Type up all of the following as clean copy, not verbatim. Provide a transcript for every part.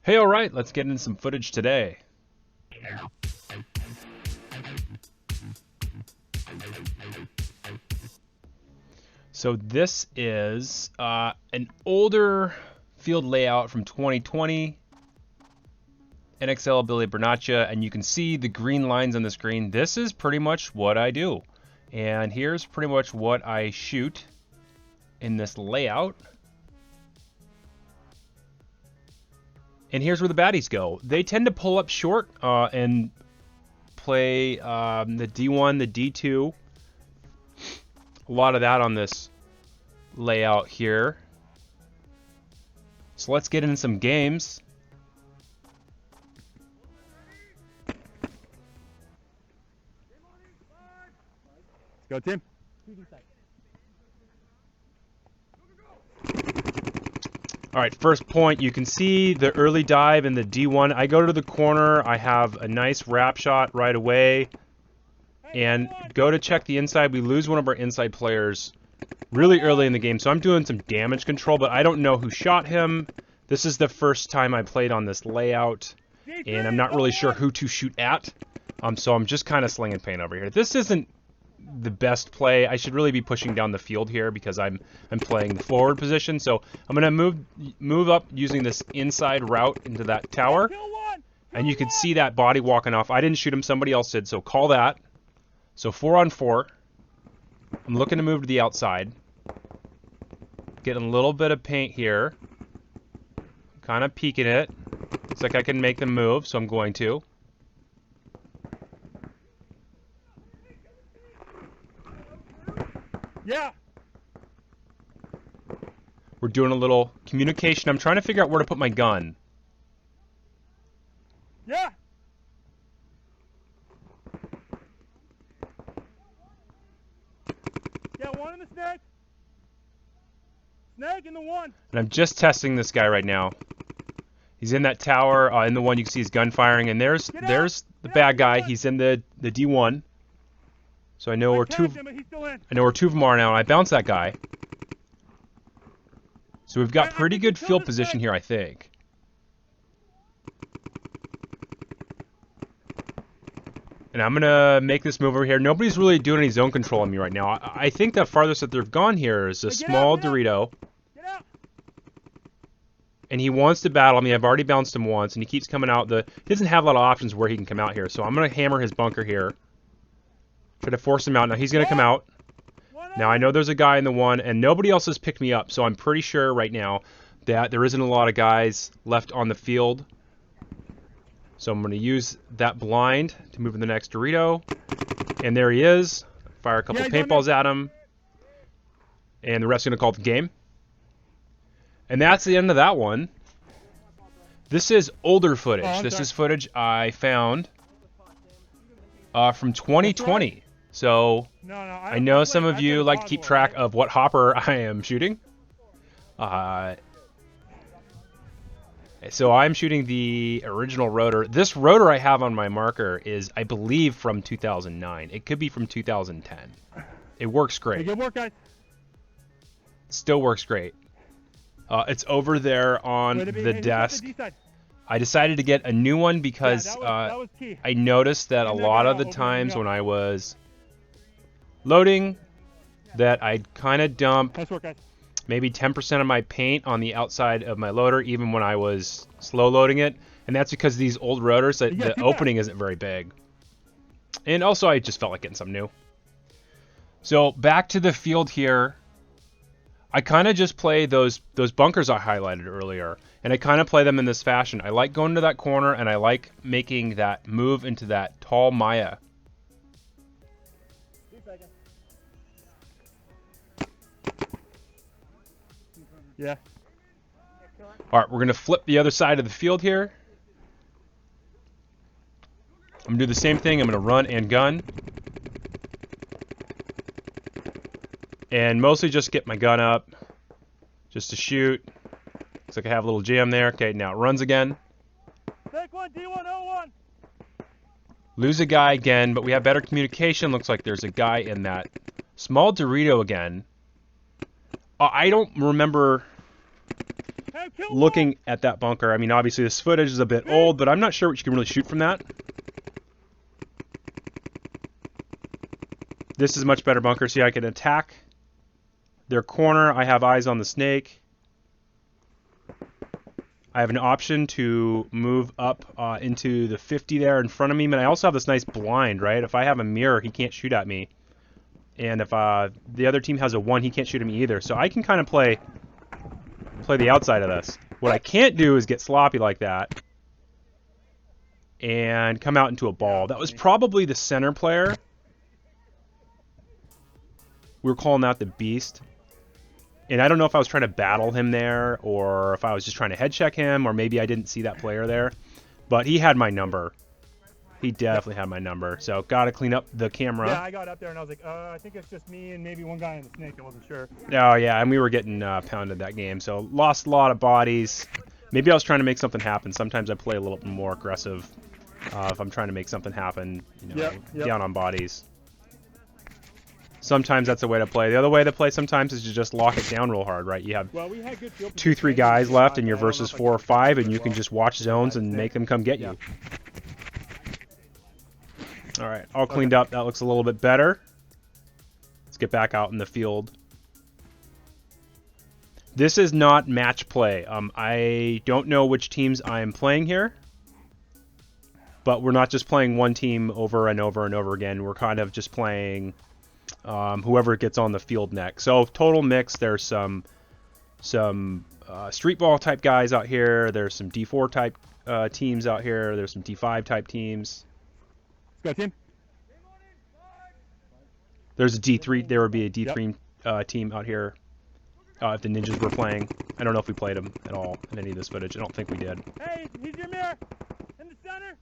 Hey, all right, let's get into some footage today. So this is an older field layout from 2020, NXL Billy Bernaccia, and you can see the green lines on the screen. This is pretty much what I do. And here's pretty much what I shoot in this layout. And here's where the baddies go. They tend to pull up short and play the D1, the D2. A lot of that on this layout here. So let's get into some games. Let's go, Tim. All right, first point, you can see the early dive in the D1. I go to the corner, I have a nice wrap shot right away, and go to check the inside. We lose one of our inside players really early in the game, so I'm doing some damage control, but I don't know who shot him. This is the first time I played on this layout, and I'm not really sure who to shoot at, so I'm just kind of slinging paint over here. This isn't the best play. I should really be pushing down the field here because I'm playing the forward position. So I'm gonna move up using this inside route into that tower, and you can see that body walking off. I didn't shoot him, somebody else did, so call that. So 4-on-4. I'm looking to move to the outside, getting a little bit of paint here, kind of peeking it. Looks like I can make them move, so I'm going to. Yeah. We're doing a little communication. I'm trying to figure out where to put my gun. Yeah. Yeah, one in the snag. Snag in the one. And I'm just testing this guy right now. He's in that tower. In the one you can see his gun firing, and there's the bad guy. He's in the D1. So I know where two of them are now, and I bounce that guy. So we've got pretty good field position here, I think. And I'm gonna make this move over here. Nobody's really doing any zone control on me right now. I think the farthest that they've gone here is a small Dorito. And he wants to battle me. I've already bounced him once, and he keeps coming out. He doesn't have a lot of options where he can come out here. So I'm gonna hammer his bunker here. Try to force him out. Now he's going to come out. Now I know there's a guy in the one, and nobody else has picked me up, so I'm pretty sure right now that there isn't a lot of guys left on the field. So I'm going to use that blind to move to the next Dorito. And there he is. Fire a couple paintballs at him. And the ref's going to call the game. And that's the end of that one. This is older footage. This is footage I found from 2020. So I know some of you like to keep track of what hopper I am shooting. So I'm shooting the original rotor. This rotor I have on my marker is, I believe, from 2009. It could be from 2010. It works great. Good work, guys. Still works great. It's over there on the desk. I decided to get a new one because that was I noticed that a lot of the times when I was loading that I'd kind of dump maybe 10% of my paint on the outside of my loader even when I was slow loading it. And that's because these old rotors, the opening isn't very big. And also I just felt like getting something new. So back to the field here. I kind of just play those bunkers I highlighted earlier, and I kind of play them in this fashion. I like going to that corner, and I like making that move into that tall Maya. Yeah. All right, we're going to flip the other side of the field here. I'm going to do the same thing. I'm going to run and gun. And mostly just get my gun up, just to shoot. Looks like I have a little jam there. Okay, now it runs again. Take one, D101. Lose a guy again, but we have better communication. Looks like there's a guy in that small Dorito again. I don't remember looking at that bunker. I mean, obviously this footage is a bit old, but I'm not sure what you can really shoot from that. This is a much better bunker. See, I can attack their corner. I have eyes on the snake. I have an option to move up into the 50 there in front of me, but I also have this nice blind, right? If I have a mirror, he can't shoot at me. And if the other team has a 1, he can't shoot at me either. So I can kind of play the outside of this. What I can't do is get sloppy like that and come out into a ball. That was probably the center player. We were calling that the Beast. And I don't know if I was trying to battle him there or if I was just trying to head check him or maybe I didn't see that player there. But he had my number. He definitely had my number. So got to clean up the camera. Yeah, I got up there and I was like, I think it's just me and maybe one guy in the snake. I wasn't sure. Oh, yeah, and we were getting pounded that game. So lost a lot of bodies. Maybe I was trying to make something happen. Sometimes I play a little bit more aggressive if I'm trying to make something happen, you know, down on bodies. Sometimes that's a way to play. The other way to play sometimes is to just lock it down real hard, right? You have 2-3 guys left and you're versus 4 or 5 and you can just watch zones and make them come get you. All right, all cleaned up. That looks a little bit better. Let's get back out in the field. This is not match play. I don't know which teams I'm playing here, but we're not just playing one team over and over and over again. We're kind of just playing whoever gets on the field next. So total mix. There's some street ball type guys out here. There's some D4 type teams out here. There's some D5 type teams. Let's go, team. There's a D3. There would be a D3 team out here if the Ninjas were playing. I don't know if we played them at all in any of this footage. I don't think we did. Hey, he's your mirror in the center.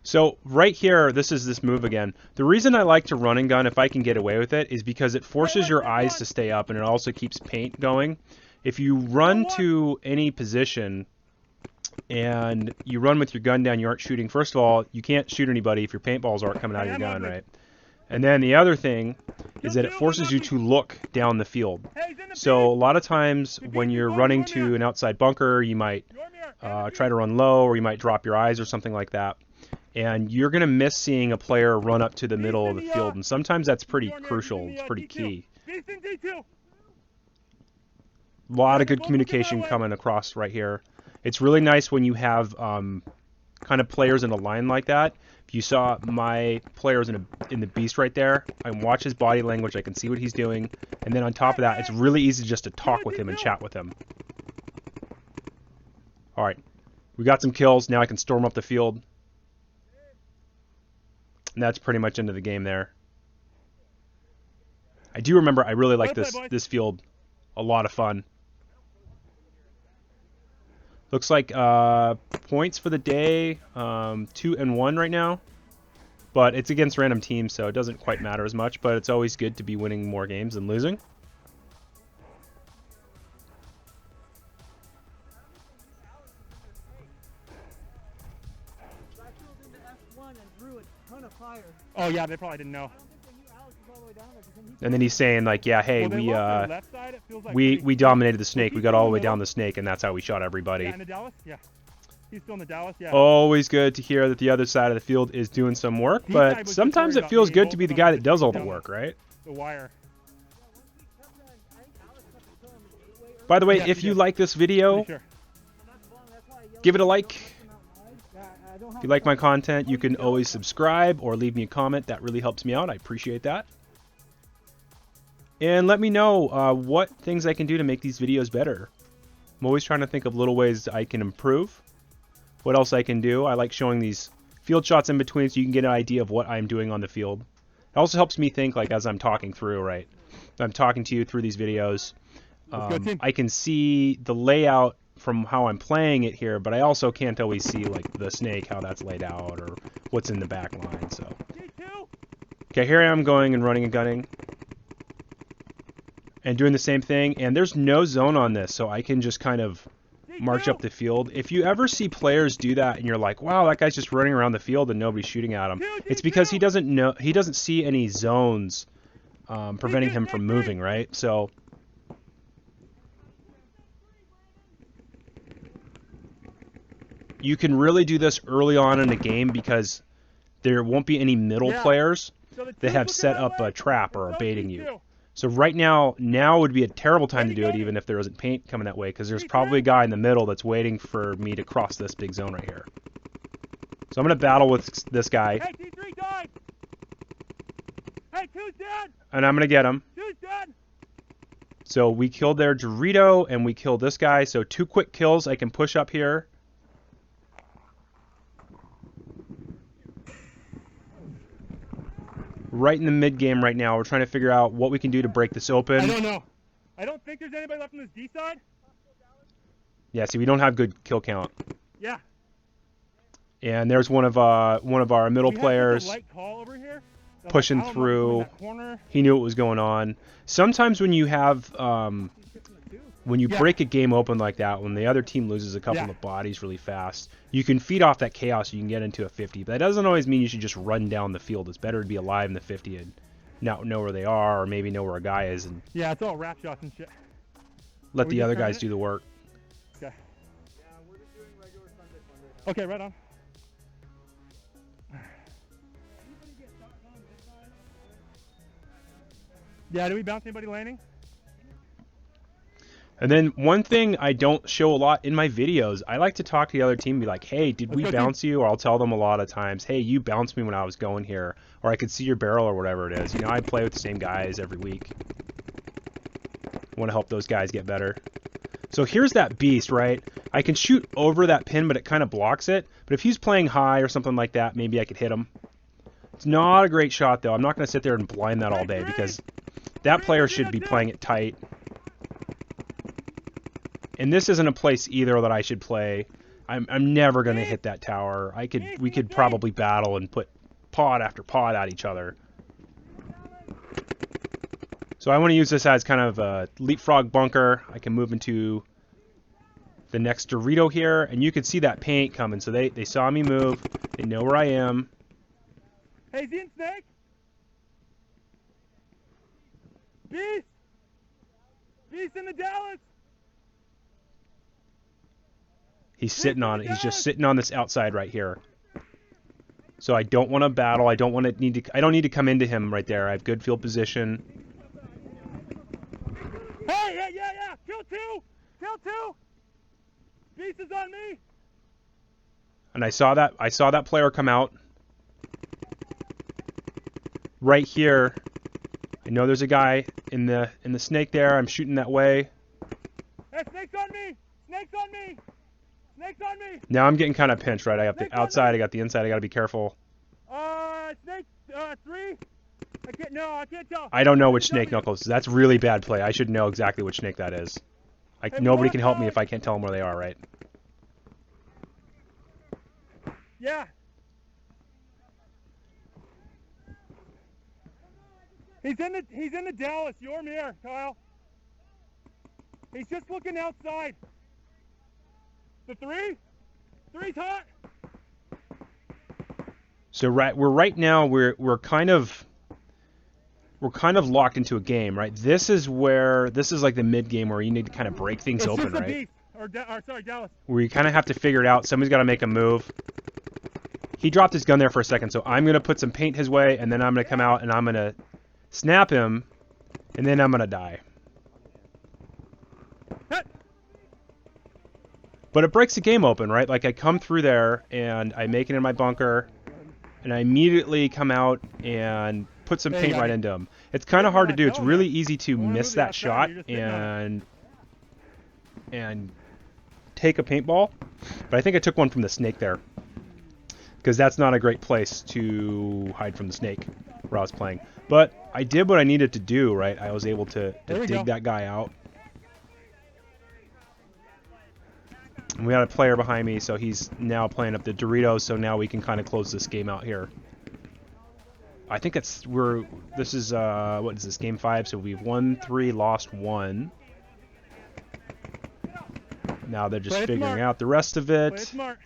So right here, this is this move again. The reason I like to run and gun if I can get away with it is because it forces your eyes to stay up and it also keeps paint going. If you run to any position and you run with your gun down, you aren't shooting. First of all, you can't shoot anybody if your paintballs aren't coming out of your gun, right? And then the other thing is that it forces you to look down the field. So a lot of times when you're running to an outside bunker, you might try to run low or you might drop your eyes or something like that. And you're going to miss seeing a player run up to the middle of the field. And sometimes that's pretty crucial. It's pretty key. A lot of good communication coming across right here. It's really nice when you have kind of players in a line like that. If you saw my players in the Beast right there, I can watch his body language. I can see what he's doing. And then on top of that, it's really easy just to talk with him and chat with him. All right. We got some kills. Now I can storm up the field. And that's pretty much into the game there. I do remember I really like this field. A lot of fun. Looks like points for the day, 2 and 1 right now. But it's against random teams, so it doesn't quite matter as much. But it's always good to be winning more games than losing. Oh yeah, they probably didn't know. And then he's saying like, yeah, hey, we dominated the snake. We got all the way down the snake, and that's how we shot everybody. Yeah, in the Dallas? Yeah. He's still in the Dallas? Yeah. Always good to hear that the other side of the field is doing some work, but sometimes it feels good to be the guy that does all the work, right? The wire. By the way, if you like this video, give it a like. If you like my content, you can always subscribe or leave me a comment. That really helps me out. I appreciate that. And let me know what things I can do to make these videos better. I'm always trying to think of little ways I can improve. What else I can do. I like showing these field shots in between so you can get an idea of what I'm doing on the field. It also helps me think like as I'm talking through, right? I'm talking to you through these videos. I can see the layout from how I'm playing it here, but I also can't always see like the snake, how that's laid out or what's in the back line. So, okay, here I am going and running and gunning and doing the same thing, and there's no zone on this, so I can just kind of march up the field. If you ever see players do that and you're like, wow, that guy's just running around the field and nobody's shooting at him, it's because he doesn't see any zones preventing him from moving, right? So you can really do this early on in the game because there won't be any middle players that have set up a trap or are baiting you. So right now would be a terrible time to do it, even if there isn't paint coming that way, because there's probably a guy in the middle that's waiting for me to cross this big zone right here. So I'm going to battle with this guy. Hey, T3 died! Hey, two's dead! And I'm going to get him. Two's dead! So we killed their Dorito, and we killed this guy. So 2 quick kills. I can push up here. Right in the mid game right now. We're trying to figure out what we can do to break this open. I don't know. I don't think there's anybody left on this D side. Yeah, see, we don't have good kill count. Yeah. And there's one of our middle players light call over here. pushing through. He knew what was going on. Sometimes when you have when you break a game open like that, when the other team loses a couple of bodies really fast, you can feed off that chaos. You can get into a 50. But that doesn't always mean you should just run down the field. It's better to be alive in the 50 and not know where they are, or maybe know where a guy is, and yeah, it's all wrap shots and shit. Let the other guys do the work. Okay. Yeah, we're just doing regular Sunday fun right now. Okay, right on. Yeah, do we bounce anybody landing? And then one thing I don't show a lot in my videos, I like to talk to the other team and be like, hey, did we bounce you? Or I'll tell them a lot of times, hey, you bounced me when I was going here. Or I could see your barrel or whatever it is. You know, I play with the same guys every week. I want to help those guys get better. So here's that beast, right? I can shoot over that pin, but it kind of blocks it. But if he's playing high or something like that, maybe I could hit him. It's not a great shot, though. I'm not going to sit there and blind that all day because that player should be playing it tight. And this isn't a place either that I should play. I'm never going to hit that tower. We could probably battle and put pod after pod at each other. So I want to use this as kind of a leapfrog bunker. I can move into the next Dorito here, and you can see that paint coming. So they saw me move. They know where I am. Hey, is he in snake? Beast! Beast in the Dallas! He's sitting on it. He's just sitting on this outside right here. So I don't want to battle. I don't need to come into him right there. I have good field position. Hey, yeah. Kill two. Beast is on me. And I saw that player come out. Right here. I know there's a guy in the snake there. I'm shooting that way. Hey, snake's on me. Snake's on me. Snake's on me! Now I'm getting kind of pinched, right? I got the outside, I got the inside, I got to be careful. Snake, 3? I can't tell. I don't know which snake Knuckles is. That's really bad play. I should know exactly which snake that is. Nobody can help me if I can't tell them where they are, right? Yeah. He's in the Dallas. You're here, Kyle. He's just looking outside. The 3? 3's hot. So right now we're kind of locked into a game, right? This is like the mid game where you need to kind of break things open, right? Dallas. Where you kind of have to figure it out. Somebody's got to make a move. He dropped his gun there for a second, so I'm gonna put some paint his way, and then I'm gonna come out and I'm gonna snap him, and then I'm gonna die. But it breaks the game open, right? Like I come through there and I make it in my bunker, and I immediately come out and put some paint right into him. It's kind of hard to do. It's really easy to miss that shot and take a paintball. But I think I took one from the snake there, because that's not a great place to hide from the snake where I was playing. But I did what I needed to do, right? I was able to dig that guy out. And we got a player behind me, so he's now playing up the Doritos, so now we can kind of close this game out here. I think this is, what is this, game 5, so we've won 3, lost 1. Now they're just figuring out the rest of it. Play it smart.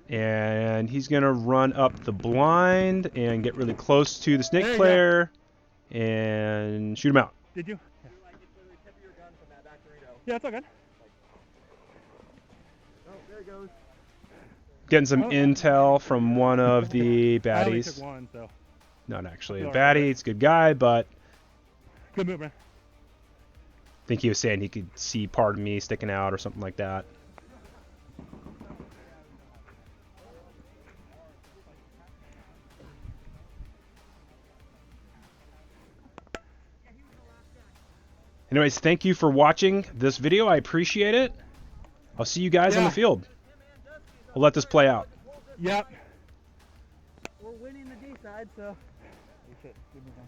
And he's going to run up the blind and get really close to the snake player and shoot him out. Did you? Yeah, it's all good. Oh, there it goes. Getting some intel from one of the I only took baddies. one, so. Not actually a I'll be all right with baddie. it. It's a good guy, but Good move, man. I think he was saying he could see part of me sticking out or something like that. Anyways, thank you for watching this video. I appreciate it. I'll see you guys on the Yeah. field. I'll let this play out. Yep. We're winning the D side, so. Good move, man.